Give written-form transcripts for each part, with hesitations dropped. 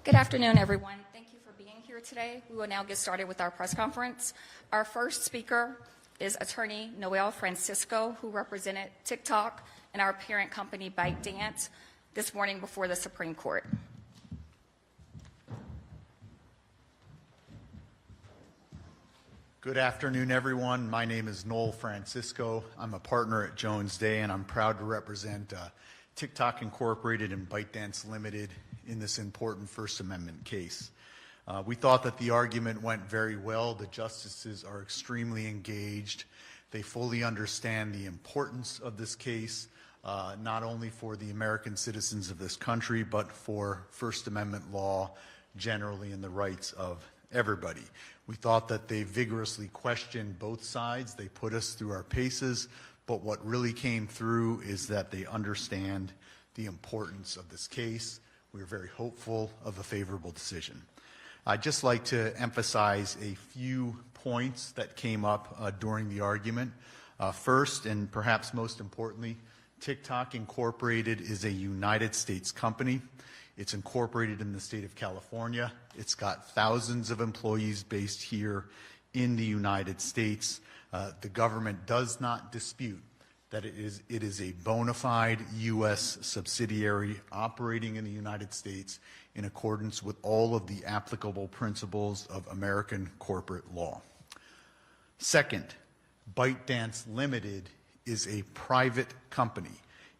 Good afternoon, everyone. Thank you for being here today. We will now get started with our press conference. Our first speaker is attorney Noel Francisco, who represented TikTok and our parent company ByteDance this morning before the Supreme Court. Good afternoon, everyone. My name is Noel Francisco. I'm a partner at Jones Day, and I'm proud to represent TikTok Incorporated and ByteDance Limited in this important First Amendment case. We thought that the argument went very well. The justices are extremely engaged. They fully understand the importance of this case, not only for the American citizens of this country, but for First Amendment law generally and the rights of everybody. We thought that they vigorously questioned both sides. They put us through our paces, but what really came through is that they understand the importance of this case. We're very hopeful of a favorable decision. I'd just like to emphasize a few points that came up during the argument. First, and perhaps most importantly, TikTok Incorporated is a United States company. It's incorporated in the state of California. It's got thousands of employees based here in the United States. The government does not dispute that it is a bona fide U.S. subsidiary operating in the United States in accordance with all of the applicable principles of American corporate law. Second, ByteDance Limited is a private company.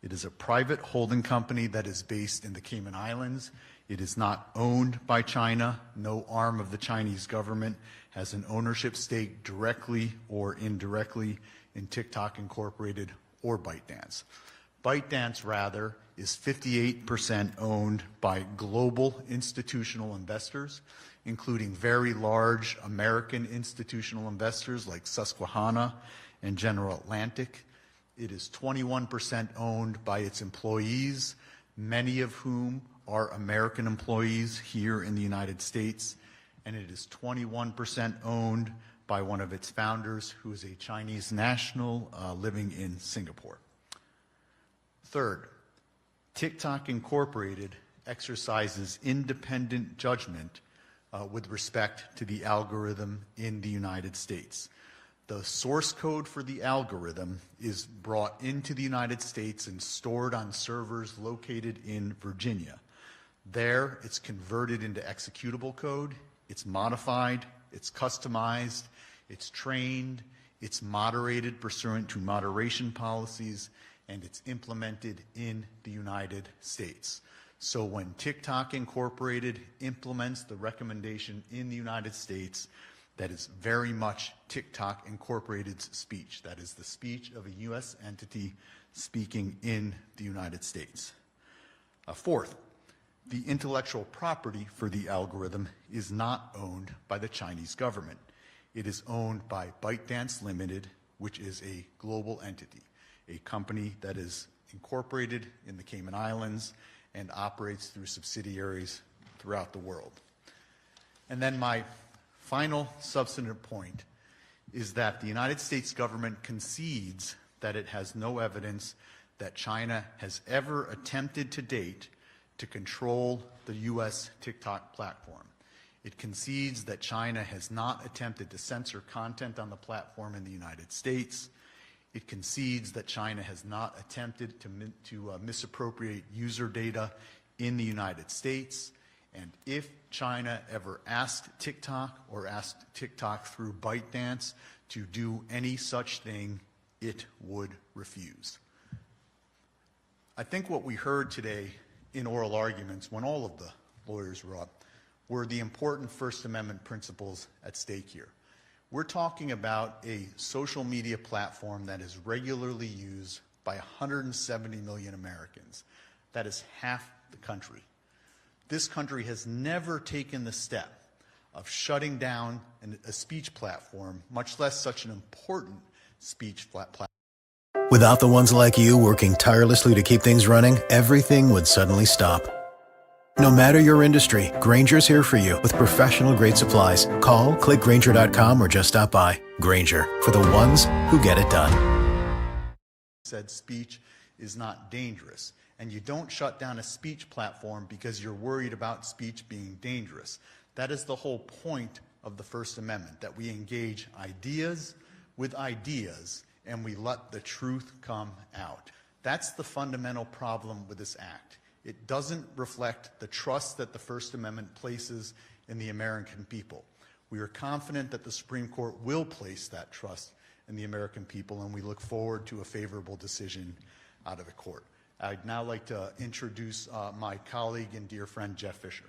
It is a private holding company that is based in the Cayman Islands. It is not owned by China. No arm of the Chinese government has an ownership stake directly or indirectly in TikTok Incorporated or ByteDance. ByteDance, rather, is 58% owned by global institutional investors, including very large American institutional investors like Susquehanna and General Atlantic. It is 21% owned by its employees, many of whom are American employees here in the United States, and it is 21% owned by one of its founders, who is a Chinese national living in Singapore. Third, TikTok Incorporated exercises independent judgment with respect to the algorithm in the United States. The source code for the algorithm is brought into the United States and stored on servers located in Virginia. There, it's converted into executable code, it's modified, it's customized, it's trained, it's moderated pursuant to moderation policies, and it's implemented in the United States. So when TikTok Incorporated implements the recommendation in the United States, that is very much TikTok Incorporated's speech. That is the speech of a U.S. entity speaking in the United States. Fourth, the intellectual property for the algorithm is not owned by the Chinese government. It is owned by ByteDance Limited, which is a global entity, a company that is incorporated in the Cayman Islands and operates through subsidiaries throughout the world. And then my final substantive point is that the United States government concedes that it has no evidence that China has ever attempted to date to control the U.S. TikTok platform. It concedes that China has not attempted to censor content on the platform in the United States. It concedes that China has not attempted to misappropriate user data in the United States. And if China ever asked TikTok or asked TikTok through ByteDance to do any such thing, it would refuse. I think what we heard today in oral arguments, when all of the lawyers were up, were the important First Amendment principles at stake here. We're talking about a social media platform that is regularly used by 170 million Americans. That is half the country. This country has never taken the step of shutting down a speech platform, much less such an important speech platform. Without the ones like you working tirelessly to keep things running, everything would suddenly stop. No matter your industry, Grainger's here for you with professional-grade supplies. Call, click Grainger.com, or just stop by. Grainger, for the ones who get it done. Said speech is not dangerous. and you don't shut down a speech platform because you're worried about speech being dangerous. That is the whole point of the First Amendment, that we engage ideas with ideas and we let the truth come out. That's the fundamental problem with this act. It doesn't reflect the trust that the First Amendment places in the American people. We are confident that the Supreme Court will place that trust in the American people, and we look forward to a favorable decision out of the court. I'd now like to introduce my colleague and dear friend, Jeff Fisher.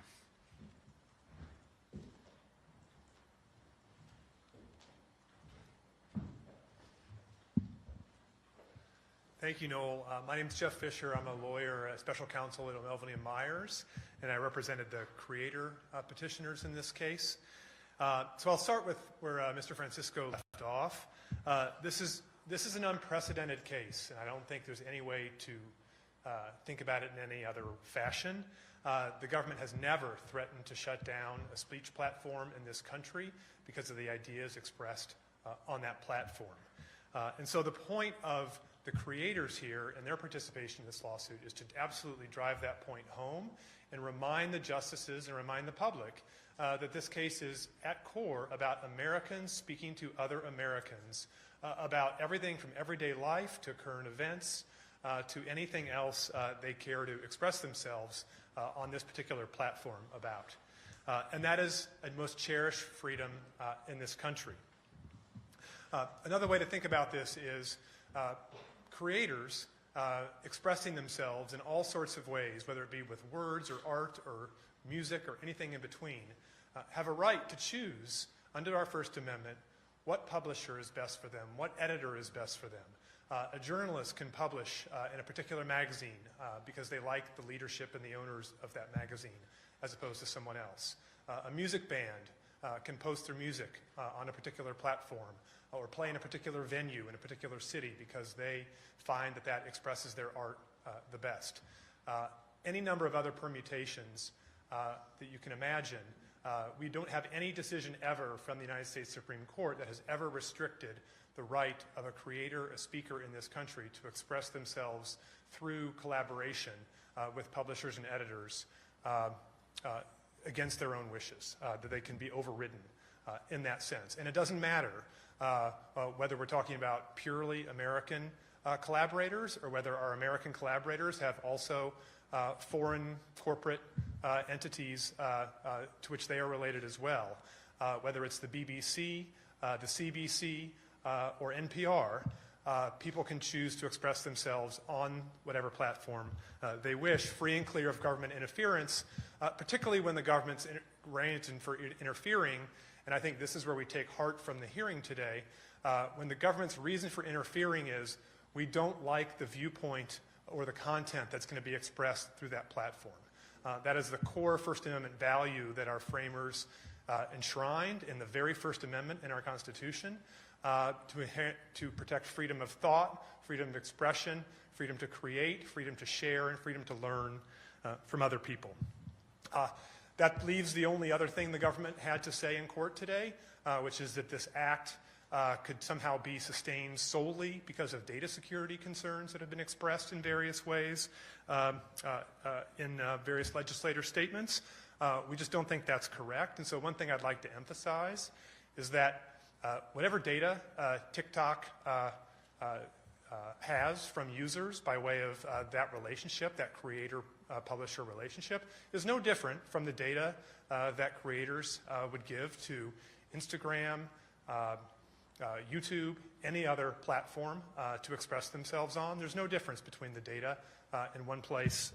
Thank you, Noel. My name is Jeff Fisher. I'm a lawyer, a special counsel at O'Melveny & Myers, and I represented the creator petitioners in this case. So I'll start with where Mr. Francisco left off. This is an unprecedented case, and I don't think there's any way to think about it in any other fashion. The government has never threatened to shut down a speech platform in this country because of the ideas expressed on that platform. And so the point of the creators here and their participation in this lawsuit is to absolutely drive that point home and remind the justices and remind the public that this case is at core about Americans speaking to other Americans about everything from everyday life to current events to anything else they care to express themselves on this particular platform about. And that is a most cherished freedom in this country. Another way to think about this is creators expressing themselves in all sorts of ways, whether it be with words or art or music or anything in between, have a right to choose under our First Amendment what publisher is best for them, what editor is best for them. A journalist can publish in a particular magazine because they like the leadership and the owners of that magazine as opposed to someone else. A music band can post their music on a particular platform or play in a particular venue in a particular city because they find that that expresses their art the best. Any number of other permutations that you can imagine. We don't have any decision ever from the United States Supreme Court that has ever restricted the right of a creator, a speaker in this country to express themselves through collaboration with publishers and editors against their own wishes, that they can be overridden in that sense. And it doesn't matter whether we're talking about purely American collaborators or whether our American collaborators have also foreign corporate entities to which they are related as well. Whether it's the BBC, the CBC, or NPR, people can choose to express themselves on whatever platform they wish, free and clear of government interference, particularly when the government's ranting for interfering. And I think this is where we take heart from the hearing today. When the government's reason for interfering is we don't like the viewpoint or the content that's going to be expressed through that platform. That is the core First Amendment value that our framers enshrined in the very First Amendment in our Constitution to protect freedom of thought, freedom of expression, freedom to create, freedom to share, and freedom to learn from other people. That leaves the only other thing the government had to say in court today, which is that this act could somehow be sustained solely because of data security concerns that have been expressed in various ways in various legislator statements. We just don't think that's correct. And so one thing I'd like to emphasize is that whatever data TikTok has from users by way of that relationship, that creator-publisher relationship, is no different from the data that creators would give to Instagram, YouTube, any other platform to express themselves on. There's no difference between the data in one place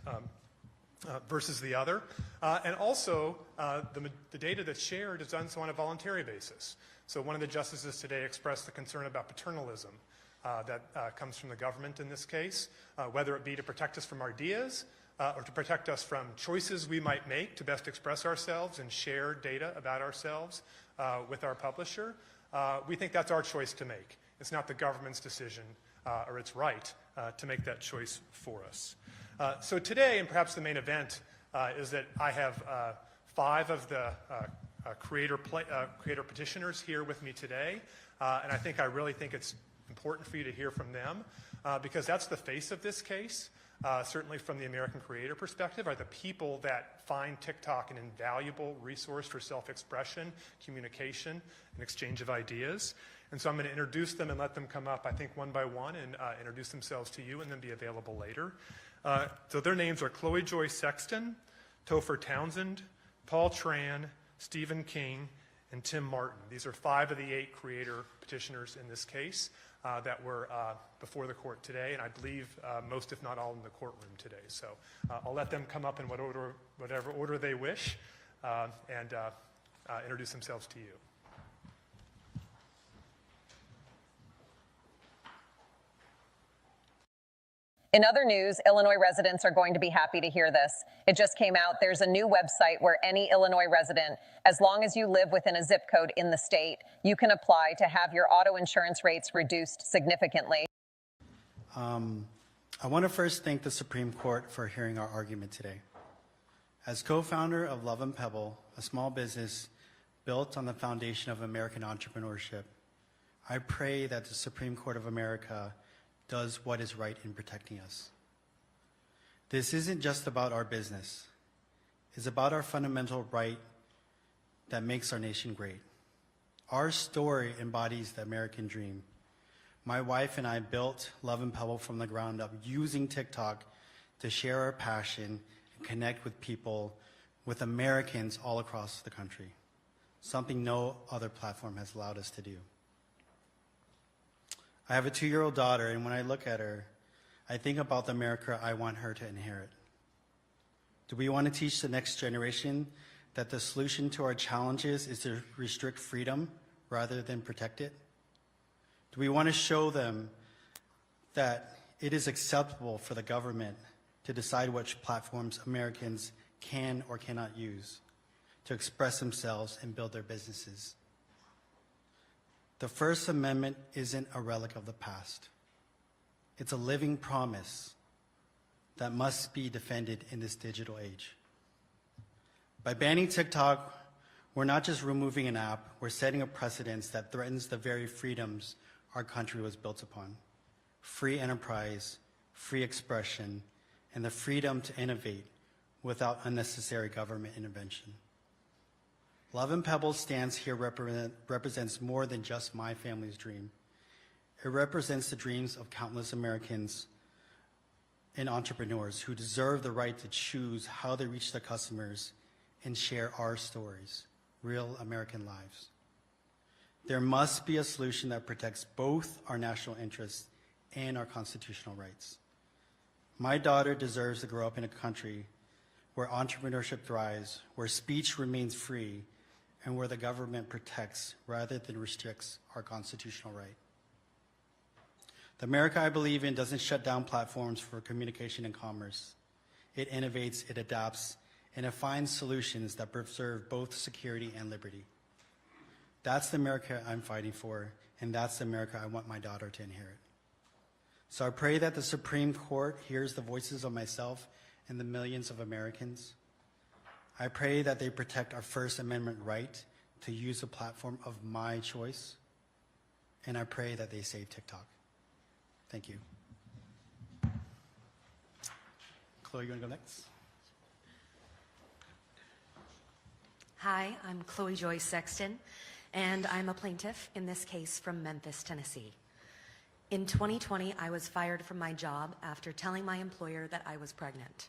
versus the other. And also, the data that's shared is done so on a voluntary basis. So one of the justices today expressed the concern about paternalism that comes from the government in this case, whether it be to protect us from ideas or to protect us from choices we might make to best express ourselves and share data about ourselves with our publisher. We think that's our choice to make. It's not the government's decision or its right to make that choice for us. So today, and perhaps the main event, is that I have 5 of the creator petitioners here with me today, and I really think it's important for you to hear from them because that's the face of this case. certainly from the American creator perspective, are the people that find TikTok an invaluable resource for self-expression, communication, and exchange of ideas. And so I'm going to introduce them and let them come up, I think, one by one and introduce themselves to you and then be available later. So their names are Chloe Joy Sexton, Topher Townsend, Paul Tran, Stephen King, and Tim Martin. These are 5 of the 8 creator petitioners in this case that were before the court today, and I believe most, if not all, in the courtroom today. So I'll let them come up in whatever order they wish and introduce themselves to you. In other news, Illinois residents are going to be happy to hear this. It just came out. There's a new website where any Illinois resident, as long as you live within a zip code in the state, you can apply to have your auto insurance rates reduced significantly. I want to first thank the Supreme Court for hearing our argument today. As co-founder of Love and Pebble, a small business built on the foundation of American entrepreneurship, I pray that the Supreme Court of America does what is right in protecting us. This isn't just about our business. It's about our fundamental right that makes our nation great. Our story embodies the American dream. My wife and I built Love and Pebble from the ground up using TikTok to share our passion and connect with people, with Americans all across the country, something no other platform has allowed us to do. I have a 2-year-old daughter, and when I look at her, I think about the America I want her to inherit. Do we want to teach the next generation that the solution to our challenges is to restrict freedom rather than protect it? Do we want to show them that it is acceptable for the government to decide which platforms Americans can or cannot use to express themselves and build their businesses? The First Amendment isn't a relic of the past. It's a living promise that must be defended in this digital age. By banning TikTok, we're not just removing an app, we're setting a precedent that threatens the very freedoms our country was built upon: free enterprise, free expression, and the freedom to innovate without unnecessary government intervention. Love and Pebble stands here represents more than just my family's dream. It represents the dreams of countless Americans and entrepreneurs who deserve the right to choose how they reach their customers and share our stories, real American lives. There must be a solution that protects both our national interests and our constitutional rights. My daughter deserves to grow up in a country where entrepreneurship thrives, where speech remains free, and where the government protects rather than restricts our constitutional right. The America I believe in doesn't shut down platforms for communication and commerce. It innovates, it adapts, and it finds solutions that preserve both security and liberty. That's the America I'm fighting for, and that's the America I want my daughter to inherit. So I pray that the Supreme Court hears the voices of myself and the millions of Americans. I pray that they protect our First Amendment right to use a platform of my choice, and I pray that they save TikTok. Thank you. Chloe, you want to go next? Hi, I'm Chloe Joy Sexton, and I'm a plaintiff in this case from Memphis, Tennessee. In 2020, I was fired from my job after telling my employer that I was pregnant.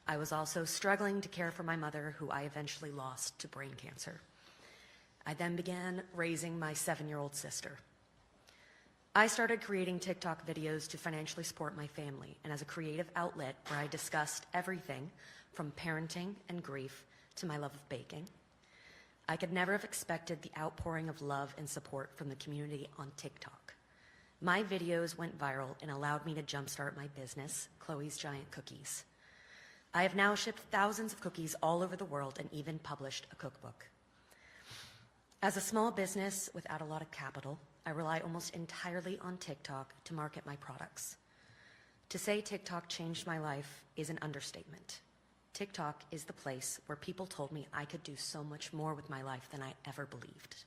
I was also struggling to care for my mother, who I eventually lost to brain cancer. I then began raising my 7-year-old sister. I started creating TikTok videos to financially support my family and as a creative outlet where I discussed everything from parenting and grief to my love of baking. I could never have expected the outpouring of love and support from the community on TikTok. My videos went viral and allowed me to jumpstart my business, Chloe's Giant Cookies. I have now shipped thousands of cookies all over the world and even published a cookbook. As a small business without a lot of capital, I rely almost entirely on TikTok to market my products. To say TikTok changed my life is an understatement. TikTok is the place where people told me I could do so much more with my life than I ever believed.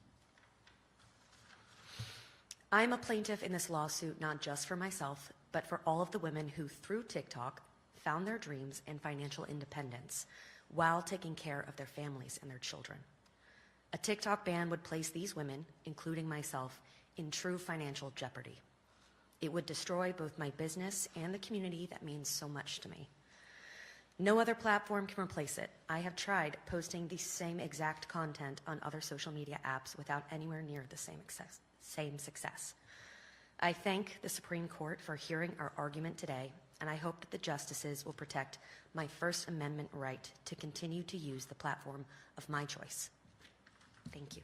I'm a plaintiff in this lawsuit not just for myself, but for all of the women who, through TikTok, found their dreams and financial independence while taking care of their families and their children. A TikTok ban would place these women, including myself, in true financial jeopardy. It would destroy both my business and the community that means so much to me. No other platform can replace it. I have tried posting the same exact content on other social media apps without anywhere near the same success. I thank the Supreme Court for hearing our argument today, and I hope that the justices will protect my First Amendment right to continue to use the platform of my choice. Thank you.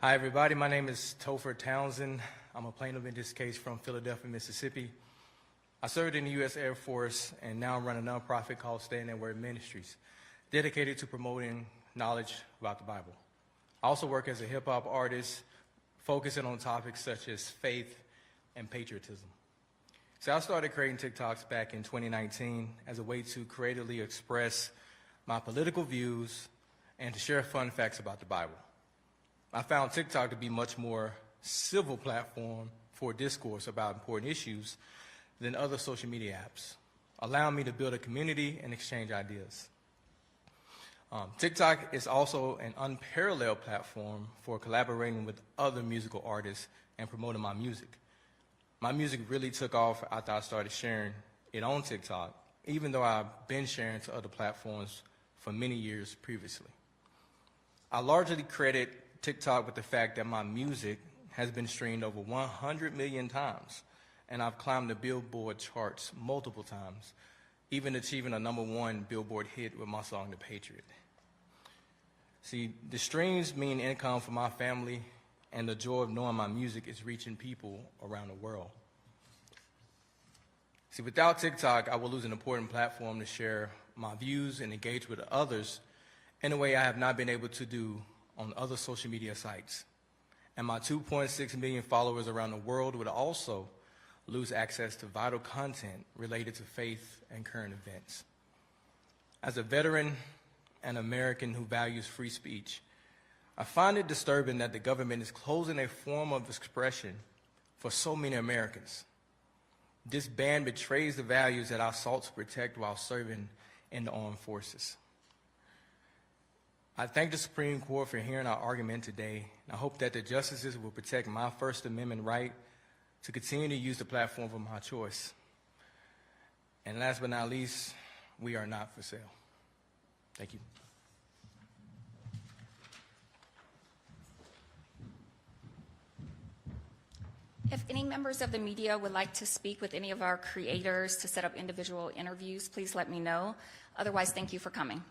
Hi, everybody. My name is Topher Townsend. I'm a plaintiff in this case from Philadelphia, Mississippi. I served in the U.S. Air Force and now run a nonprofit called Stay in That Word Ministries, dedicated to promoting knowledge about the Bible. I also work as a hip-hop artist, focusing on topics such as faith and patriotism. So I started creating TikToks back in 2019 as a way to creatively express my political views and to share fun facts about the Bible. I found TikTok to be much more civil platform for discourse about important issues than other social media apps, allowing me to build a community and exchange ideas. TikTok is also an unparalleled platform for collaborating with other musical artists and promoting my music. My music really took off after I started sharing it on TikTok, even though I've been sharing to other platforms for many years previously. I largely credit TikTok with the fact that my music has been streamed over 100 million times, and I've climbed the Billboard charts multiple times, even achieving a #1 Billboard hit with my song, The Patriot. See, the streams mean income for my family, and the joy of knowing my music is reaching people around the world. See, without TikTok, I will lose an important platform to share my views and engage with others in a way I have not been able to do on other social media sites. And my 2.6 million followers around the world would also lose access to vital content related to faith and current events. As a veteran and American who values free speech, I find it disturbing that the government is closing a form of expression for so many Americans. This ban betrays the values that I sought to protect while serving in the armed forces. I thank the Supreme Court for hearing our argument today, and I hope that the justices will protect my First Amendment right to continue to use the platform of my choice. And last but not least, we are not for sale. Thank you. If any members of the media would like to speak with any of our creators to set up individual interviews, please let me know. Otherwise, thank you for coming.